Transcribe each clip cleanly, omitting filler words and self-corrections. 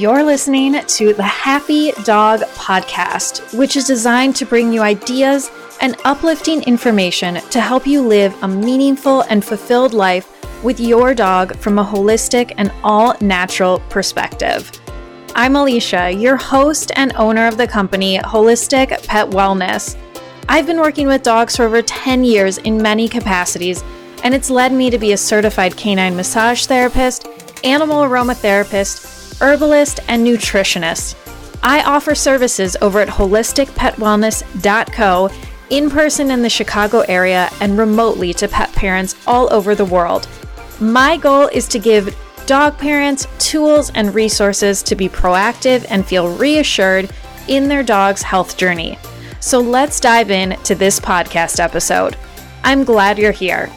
You're listening to the Happy Dog Podcast, which is designed to bring you ideas and uplifting information to help you live a meaningful and fulfilled life with your dog from a holistic and all-natural perspective. I'm Alicia, your host and owner of the company Holistic Pet Wellness. I've been working with dogs for over 10 years in many capacities, and it's led me to be a certified canine massage therapist, animal aromatherapist, herbalist, and nutritionist. I offer services over at holisticpetwellness.co, in person in the Chicago area and remotely to pet parents all over the world. My goal is to give dog parents tools and resources to be proactive and feel reassured in their dog's health journey. So let's dive into this podcast episode. I'm glad you're here.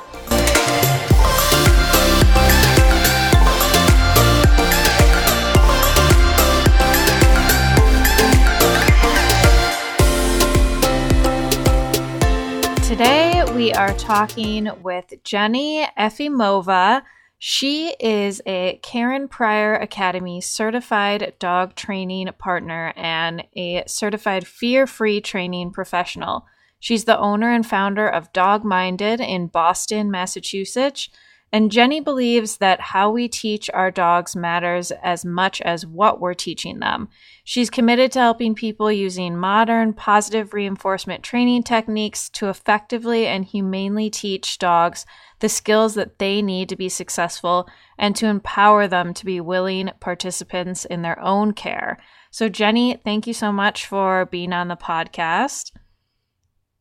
Today we are talking with Jenny Efimova. She is a Karen Pryor Academy certified dog training partner and a certified fear-free training professional. She's the owner and founder of Dogminded in Boston, Massachusetts. And Jenny believes that how we teach our dogs matters as much as what we're teaching them. She's committed to helping people using modern, positive reinforcement training techniques to effectively and humanely teach dogs the skills that they need to be successful and to empower them to be willing participants in their own care. So Jenny, thank you so much for being on the podcast.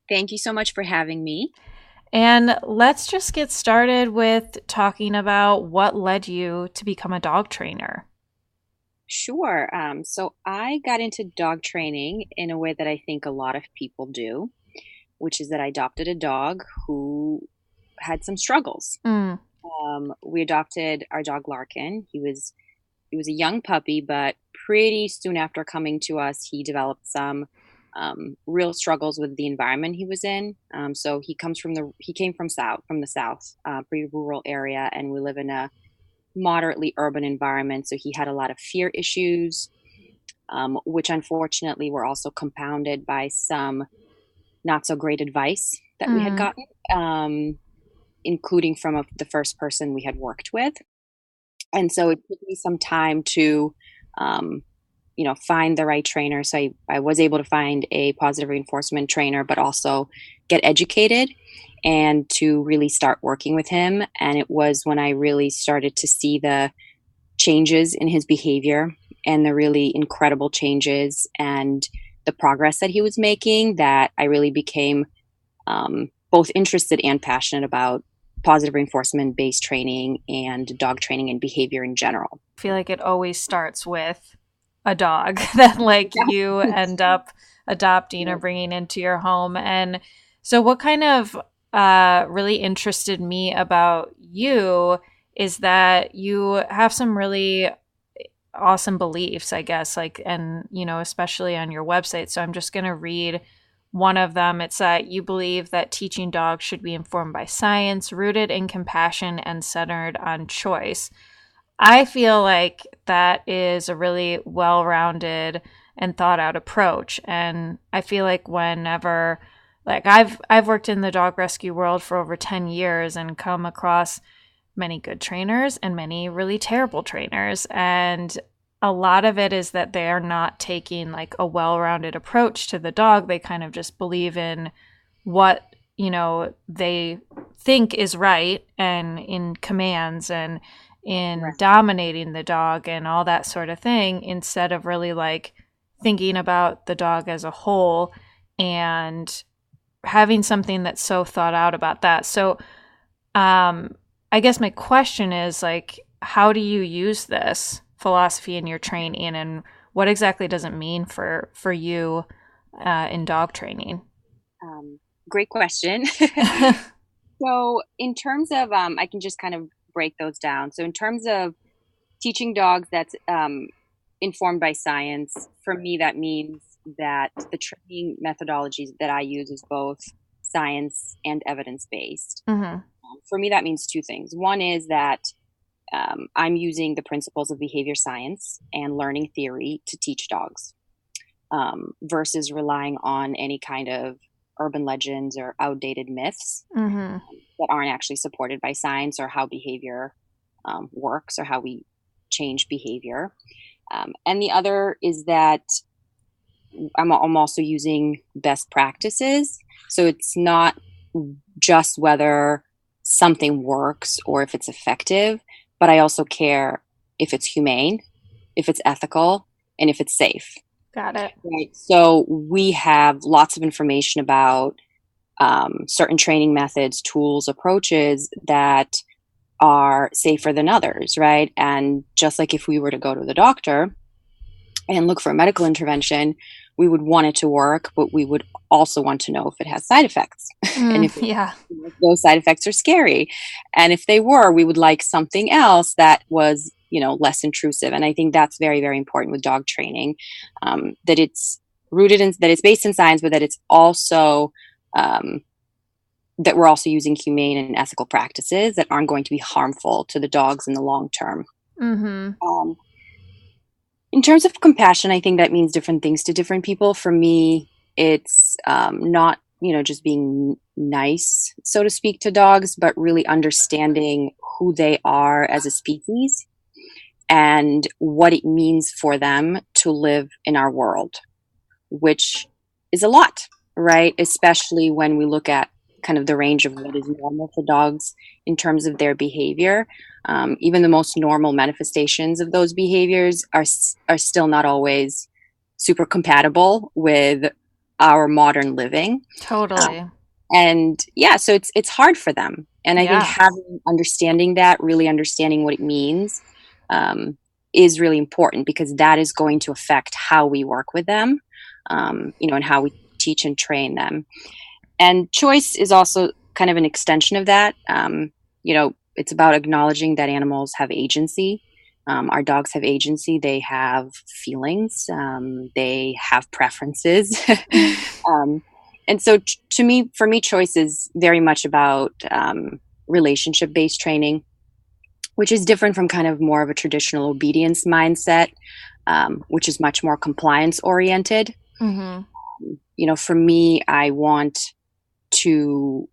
Thank you so much for having me. And let's just get started with talking about what led you to become a dog trainer. Sure. So I got into dog training in a way that I think a lot of people do, which is that I adopted a dog who had some struggles. We adopted our dog Larkin. He was a young puppy, but pretty soon after coming to us, he developed some real struggles with the environment he was in. So he came from the south, pretty rural area, and we live in a moderately urban environment. So he had a lot of fear issues, which unfortunately were also compounded by some not so great advice that we had gotten, including from the first person we had worked with. And so it took me some time to find the right trainer. So I was able to find a positive reinforcement trainer, but also get educated and to really start working with him. And it was when I really started to see the changes in his behavior and the really incredible changes and the progress that he was making that I really became both interested and passionate about positive reinforcement-based training and dog training and behavior in general. I feel like it always starts with a dog that you end up adopting or bringing into your home. And so what kind of really interested me about you is that you have some really awesome beliefs, I guess, and especially on your website. So I'm just going to read one of them. It's that you believe that teaching dogs should be informed by science, rooted in compassion, and centered on choice. I feel like that is a really well-rounded and thought-out approach. And I feel like whenever, I've worked in the dog rescue world for over 10 years and come across many good trainers and many really terrible trainers. And a lot of it is that they are not taking a well-rounded approach to the dog. They kind of just believe in what, they think is right and in commands and in dominating the dog and all that sort of thing, instead of really thinking about the dog as a whole and having something that's so thought out about that. So I guess my question is how do you use this philosophy in your training, and what exactly does it mean for you in dog training? Great question. So in terms of, I can just kind of break those down. So in terms of teaching dogs that's informed by science, for me, that means that the training methodologies that I use is both science and evidence-based. For me, that means two things. One is that I'm using the principles of behavior science and learning theory to teach dogs, versus relying on any kind of urban legends or outdated myths Mm-hmm. that aren't actually supported by science, or how behavior works, or how we change behavior. And the other is that I'm also using best practices. So it's not just whether something works or if it's effective, but I also care if it's humane, if it's ethical, and if it's safe. Got it. Right. So we have lots of information about certain training methods, tools, approaches that are safer than others, right? And just like if we were to go to the doctor and look for a medical intervention, we would want it to work, but we would also want to know if it has side effects and Yeah. if those side effects are scary. And if they were, we would like something else that was, less intrusive. And I think that's very, very important with dog training, that it's that it's based in science, but that it's also, that we're also using humane and ethical practices that aren't going to be harmful to the dogs in the long term. Mm-hmm. In terms of compassion, I think that means different things to different people. For me, it's not, just being nice, so to speak, to dogs, but really understanding who they are as a species and what it means for them to live in our world, which is a lot, right? Especially when we look at kind of the range of what is normal for dogs in terms of their behavior. Even the most normal manifestations of those behaviors are still not always super compatible with our modern living. Totally. And yeah, so it's hard for them. And I think Yeah. understanding that, really understanding what it means, is really important, because that is going to affect how we work with them, and how we teach and train them. And choice is also kind of an extension of that. It's about acknowledging that animals have agency. Our dogs have agency. They have feelings. They have preferences. And so for me, choice is very much about relationship-based training, which is different from kind of more of a traditional obedience mindset, which is much more compliance-oriented. Mm-hmm. For me, I want to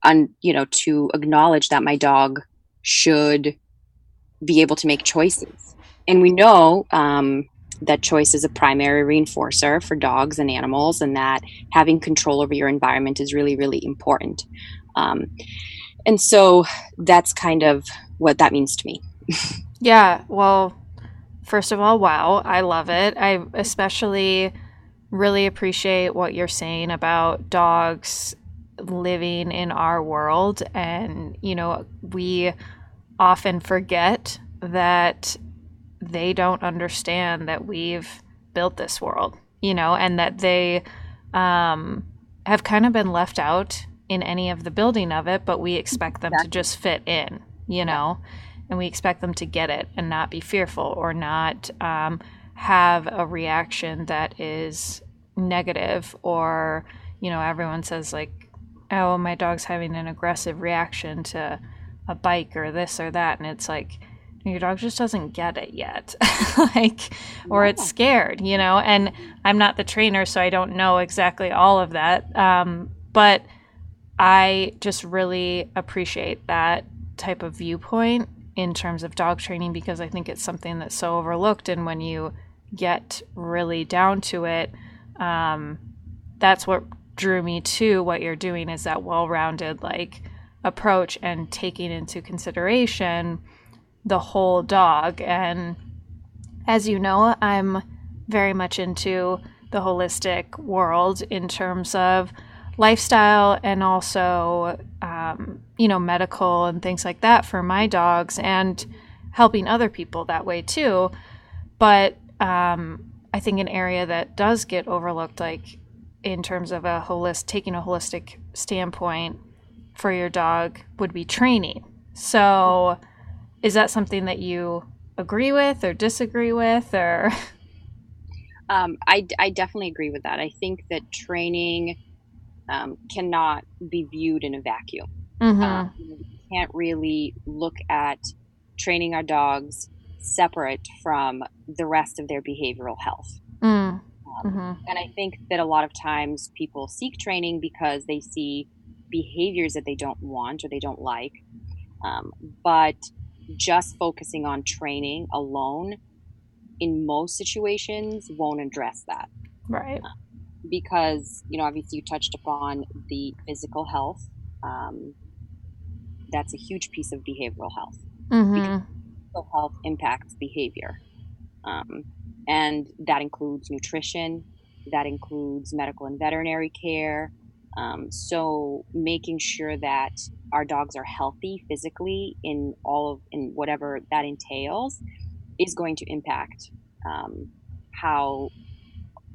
acknowledge that my dog should be able to make choices. And we know that choice is a primary reinforcer for dogs and animals, and that having control over your environment is really, really important. And so that's kind of what that means to me. Yeah. Well, first of all, wow, I love it. I especially really appreciate what you're saying about dogs living in our world. And, we often forget that they don't understand that we've built this world, and that they have kind of been left out in any of the building of it, but we expect them to just fit in, and we expect them to get it and not be fearful or not have a reaction that is negative, or, everyone says like, oh, my dog's having an aggressive reaction to a bike or this or that. And it's like, your dog just doesn't get it yet. Or it's scared, and I'm not the trainer, so I don't know exactly all of that. But I just really appreciate that type of viewpoint in terms of dog training, because I think it's something that's so overlooked. And when you get really down to it, that's what drew me to what you're doing, is that well-rounded approach and taking into consideration the whole dog. And as you know, I'm very much into the holistic world in terms of lifestyle and also medical and things like that for my dogs, and helping other people that way too. But I think an area that does get overlooked, in terms of taking a holistic standpoint for your dog, would be training. So is that something that you agree with or disagree with, or? I definitely agree with that. I think that training cannot be viewed in a vacuum. Mm-hmm. You can't really look at training our dogs separate from the rest of their behavioral health. And I think that a lot of times people seek training because they see behaviors that they don't want or they don't like. But just focusing on training alone in most situations won't address that. Right. Because, obviously you touched upon the physical health. That's a huge piece of behavioral health. Because physical health impacts behavior. And that includes nutrition, that includes medical and veterinary care. So making sure that our dogs are healthy physically in whatever that entails is going to impact how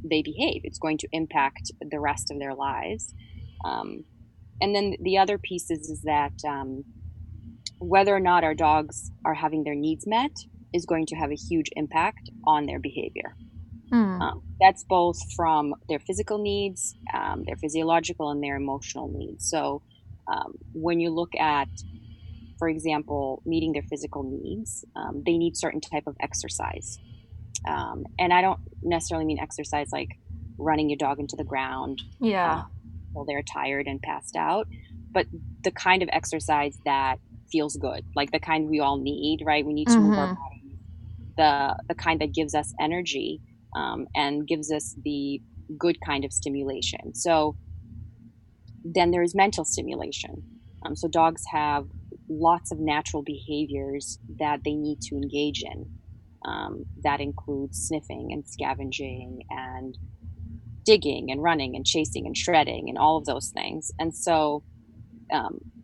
they behave. It's going to impact the rest of their lives. And then the other piece is that whether or not our dogs are having their needs met is going to have a huge impact on their behavior. That's both from their physical needs, their physiological, and their emotional needs. So when you look at, for example, meeting their physical needs, they need certain type of exercise. And I don't necessarily mean exercise like running your dog into the ground while they're tired and passed out, but the kind of exercise that feels good, like the kind we all need, right? We need to move our bodies, the kind that gives us energy and gives us the good kind of stimulation. So then there's mental stimulation. So dogs have lots of natural behaviors that they need to engage in. That includes sniffing and scavenging and digging and running and chasing and shredding and all of those things. And so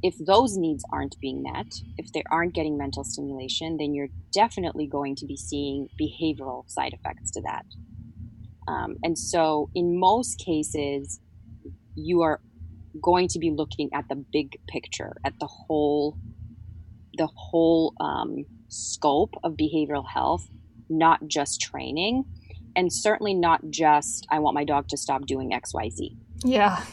if those needs aren't being met, if they aren't getting mental stimulation, then you're definitely going to be seeing behavioral side effects to that. And so in most cases, you are going to be looking at the big picture, at the whole scope of behavioral health, not just training, and certainly not just, I want my dog to stop doing XYZ. Yeah.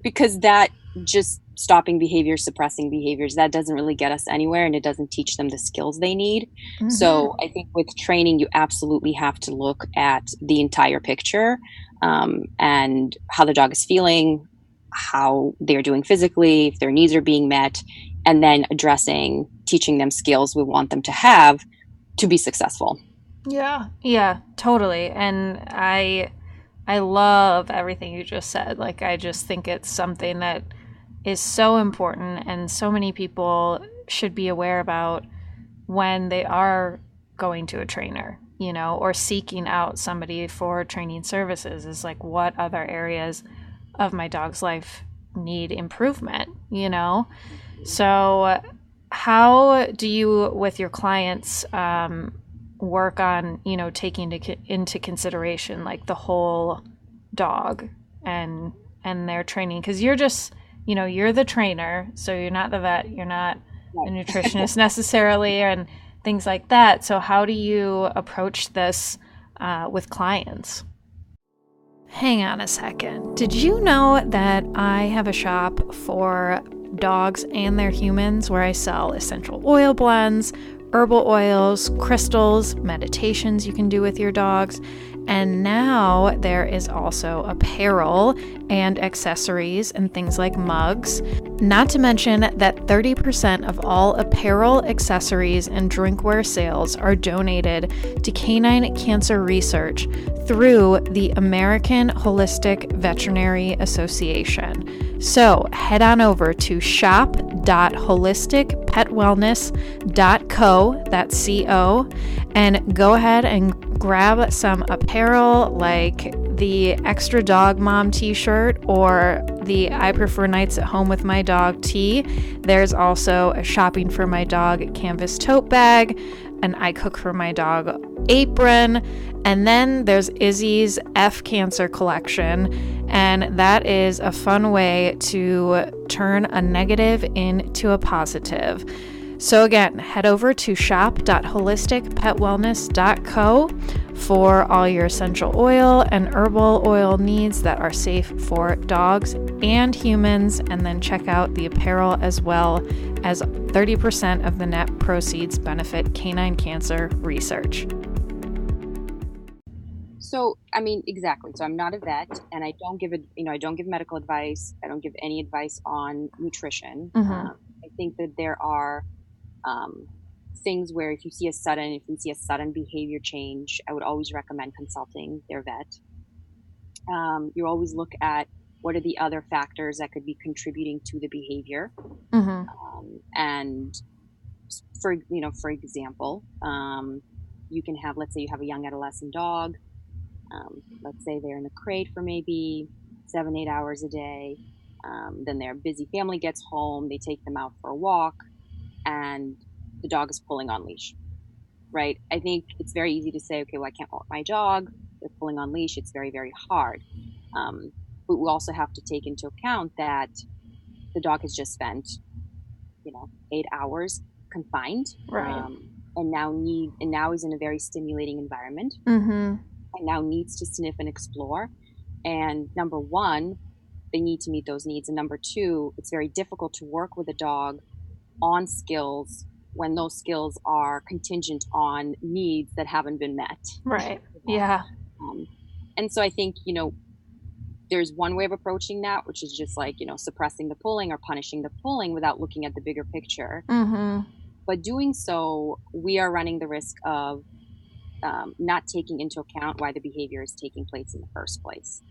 Because that just stopping behaviors, suppressing behaviors, that doesn't really get us anywhere, and it doesn't teach them the skills they need. So I think with training, you absolutely have to look at the entire picture, and how the dog is feeling, how they're doing physically, if their needs are being met, and then teaching them skills we want them to have to be successful. Yeah, totally. And I love everything you just said. Like, I just think it's something that is so important and so many people should be aware about when they are going to a trainer, or seeking out somebody for training services, is like, what other areas of my dog's life need improvement, So how do you, with your clients, work on, taking into consideration like the whole dog and their training? Because you're just, you're the trainer, so you're not the vet, you're not the nutritionist necessarily, and things like that. So how do you approach this with clients? Hang on a second. Did you know that I have a shop for dogs and their humans where I sell essential oil blends, herbal oils, crystals, meditations you can do with your dogs, and now there is also apparel and accessories and things like mugs. Not to mention that 30% of all apparel, accessories, and drinkware sales are donated to canine cancer research through the American Holistic Veterinary Association. So head on over to shop.holisticpetwellness.co, that's C-O, and go ahead and grab some apparel like the Extra Dog Mom t-shirt or the I Prefer Nights at Home with My Dog tee. There's also a Shopping for My Dog canvas tote bag, an I Cook for My Dog apron, and then there's Izzy's F Cancer collection, and that is a fun way to turn a negative into a positive. So again, head over to shop.holisticpetwellness.co for all your essential oil and herbal oil needs that are safe for dogs and humans, and then check out the apparel as well as 30% of the net proceeds benefit canine cancer research. So, exactly. So I'm not a vet, and I don't give I don't give medical advice. I don't give any advice on nutrition. I think that there are things where if you see a sudden behavior change, I would always recommend consulting their vet. You always look at what are the other factors that could be contributing to the behavior, and for example, you can have, let's say you have a young adolescent dog. Let's say they're in the crate for maybe 7-8 hours a day. Then their busy family gets home, they take them out for a walk, and the dog is pulling on leash, right? I think it's very easy to say, okay, well, I can't walk my dog, they're pulling on leash. It's very, very hard. But we also have to take into account that the dog has just spent, 8 hours confined, right? And now is in a very stimulating environment. And now needs to sniff and explore. And number one, they need to meet those needs. And number two, it's very difficult to work with a dog on skills when those skills are contingent on needs that haven't been met. Right. Yeah. And so I think, there's one way of approaching that, which is just like, suppressing the pulling or punishing the pulling without looking at the bigger picture. But doing so, we are running the risk of not taking into account why the behavior is taking place in the first place,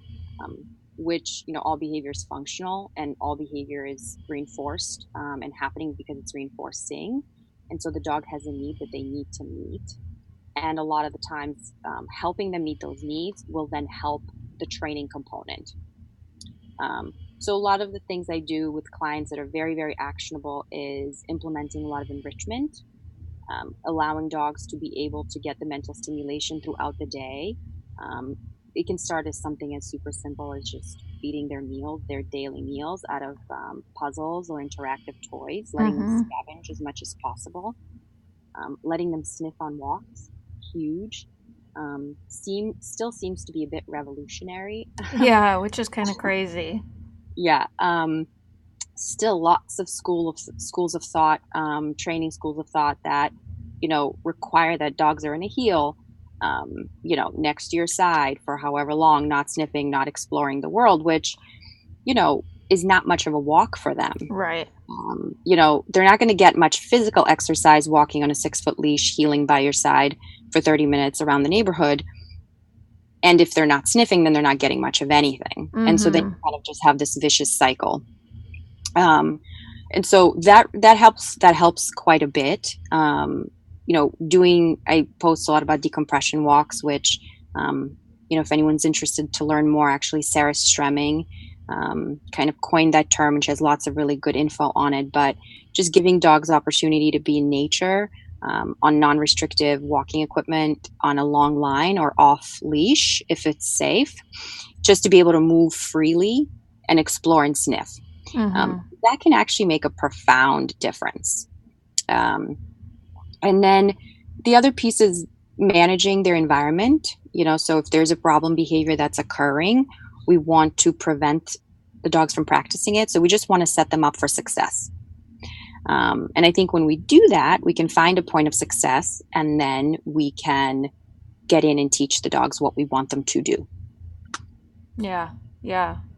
which, all behavior is functional and all behavior is reinforced and happening because it's reinforcing. And so the dog has a need that they need to meet. And a lot of the times, helping them meet those needs will then help the training component. So a lot of the things I do with clients that are very, very actionable is implementing a lot of enrichment. Allowing dogs to be able to get the mental stimulation throughout the day. It can start as something as super simple as just feeding their daily meals out of puzzles or interactive toys, letting them scavenge as much as possible, letting them sniff on walks, huge. Still seems to be a bit revolutionary. Yeah, which is kind of crazy. Yeah. Still lots of schools of thought, training schools of thought that, require that dogs are in a heel, next to your side for however long, not sniffing, not exploring the world, which, is not much of a walk for them. Right. They're not going to get much physical exercise walking on a 6-foot leash, heeling by your side for 30 minutes around the neighborhood. And if they're not sniffing, then they're not getting much of anything. And so then you kind of just have this vicious cycle. And so that helps quite a bit. I post a lot about decompression walks, which, if anyone's interested to learn more, actually Sarah Stremming, kind of coined that term, and she has lots of really good info on it, but just giving dogs opportunity to be in nature, on non-restrictive walking equipment, on a long line or off leash, if it's safe, just to be able to move freely and explore and sniff. That can actually make a profound difference. And then the other piece is managing their environment. So if there's a problem behavior that's occurring, we want to prevent the dogs from practicing it. So we just want to set them up for success. And I think when we do that, we can find a point of success, and then we can get in and teach the dogs what we want them to do. Yeah,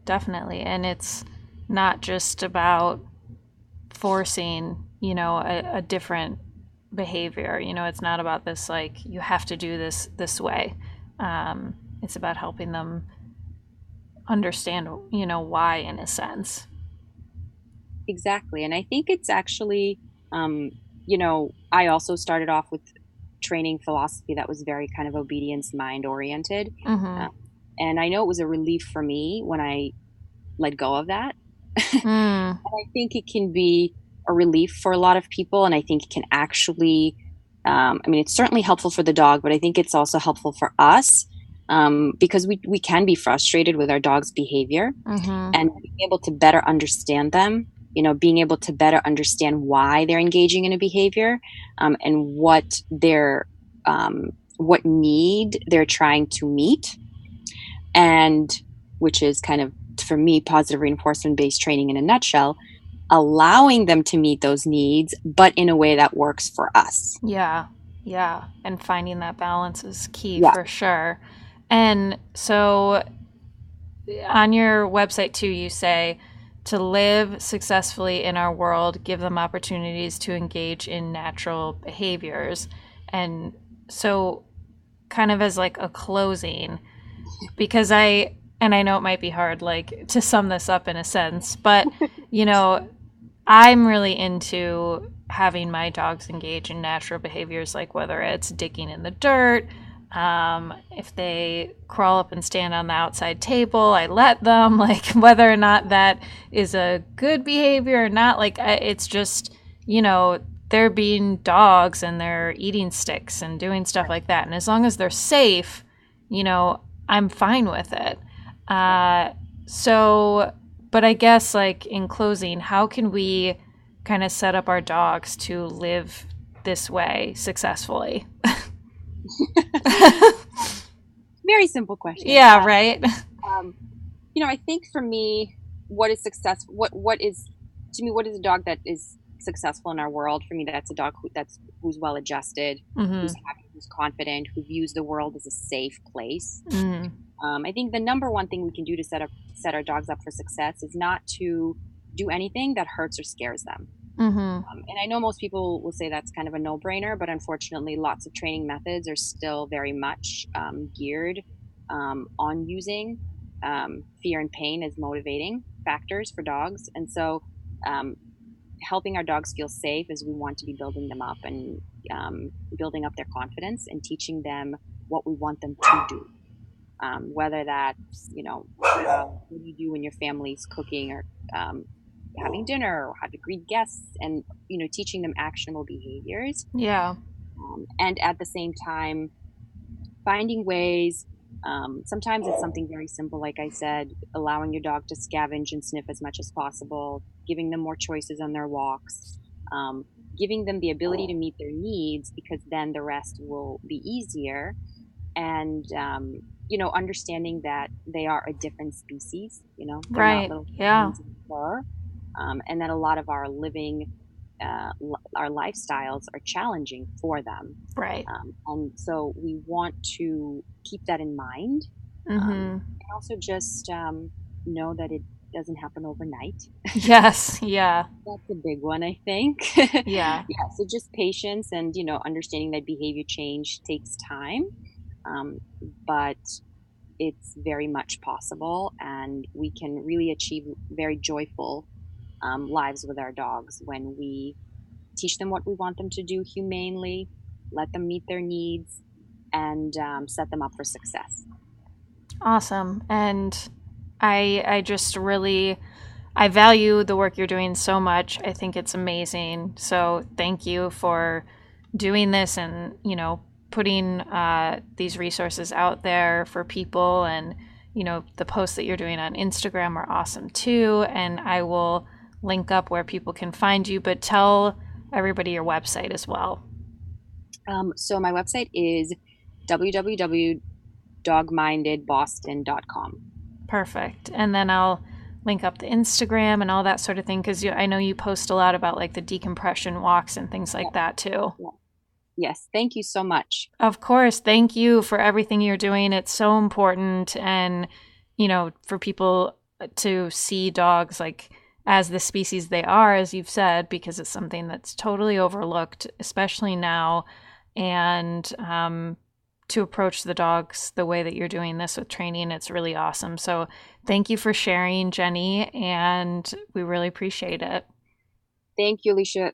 definitely. And it's not just about forcing, a different behavior. It's not about this, like, you have to do this way. It's about helping them understand, why, in a sense. Exactly. And I think it's actually, I also started off with training philosophy that was very kind of obedience mind oriented. And I know it was a relief for me when I let go of that. And I think it can be a relief for a lot of people. And I think it can actually, it's certainly helpful for the dog, but I think it's also helpful for us, because we can be frustrated with our dog's behavior, and being able to better understand them, being able to better understand why they're engaging in a behavior, and what need they're trying to meet, and which is kind of, for me, positive reinforcement based training in a nutshell. allowing them to meet those needs, but in a way that works for us. Yeah. Yeah. And finding that balance is key Yeah. for sure. And so on your website too, you say to live successfully in our world, give them opportunities to engage in natural behaviors. And so kind of as like a closing, because I know it might be hard like to sum this up in a sense, but you know, I'm really into having my dogs engage in natural behaviors, like whether it's digging in the dirt, if they crawl up and stand on the outside table, I let them, like whether or not that is a good behavior or not, like it's just, you know, they're being dogs and they're eating sticks and doing stuff like that. And as long as they're safe, you know, I'm fine with it. So, but I guess like in closing, how can we kind of set up our dogs to live this way successfully? Very simple question. Yeah, right. I think for me, what is success? What is to me? What is a dog that is successful in our world? For me, that's a dog who's well adjusted, who's happy, who's confident, who views the world as a safe place. I think the number one thing we can do to set our dogs up for success is not to do anything that hurts or scares them. And I know most people will say that's kind of a no-brainer, but unfortunately, lots of training methods are still very much geared on using fear and pain as motivating factors for dogs. And so helping our dogs feel safe is we want to be building them up and building up their confidence and teaching them what we want them to do. Whether that's, what do you do when your family's cooking or having dinner or how to greet guests and, teaching them actionable behaviors. Yeah. And at the same time, finding ways, sometimes it's something very simple, like I said, allowing your dog to scavenge and sniff as much as possible, giving them more choices on their walks, giving them the ability to meet their needs, because then the rest will be easier. And, understanding that they are a different species, right. Yeah. And that a lot of our living, our lifestyles are challenging for them. Right. And so we want to keep that in mind. And also just know that it doesn't happen overnight. Yes. Yeah. That's a big one, I think. Yeah. Yeah. So just patience and, understanding that behavior change takes time. But it's very much possible, and we can really achieve very joyful lives with our dogs when we teach them what we want them to do humanely, let them meet their needs, and set them up for success. Awesome. And I just really, I value the work you're doing so much. I think it's amazing. So thank you for doing this and, putting these resources out there for people. And, the posts that you're doing on Instagram are awesome too. And I will link up where people can find you, but tell everybody your website as well. So my website is www.dogmindedboston.com. Perfect. And then I'll link up the Instagram and all that sort of thing, because I know you post a lot about like the decompression walks and things like that too. Yeah. Yes. Thank you so much. Of course. Thank you for everything you're doing. It's so important. And, for people to see dogs like as the species they are, as you've said, because it's something that's totally overlooked, especially now. And to approach the dogs the way that you're doing this with training, it's really awesome. So thank you for sharing, Jenny, and we really appreciate it. Thank you, Alicia.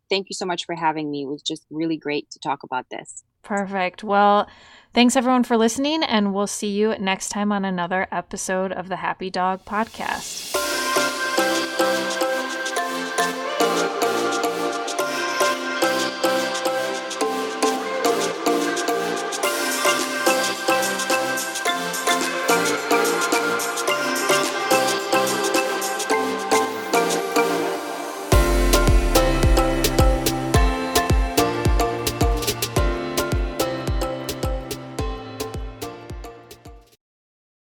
Thank you so much for having me. It was just really great to talk about this. Perfect. Well, thanks everyone for listening, and we'll see you next time on another episode of the Happy Dog Podcast.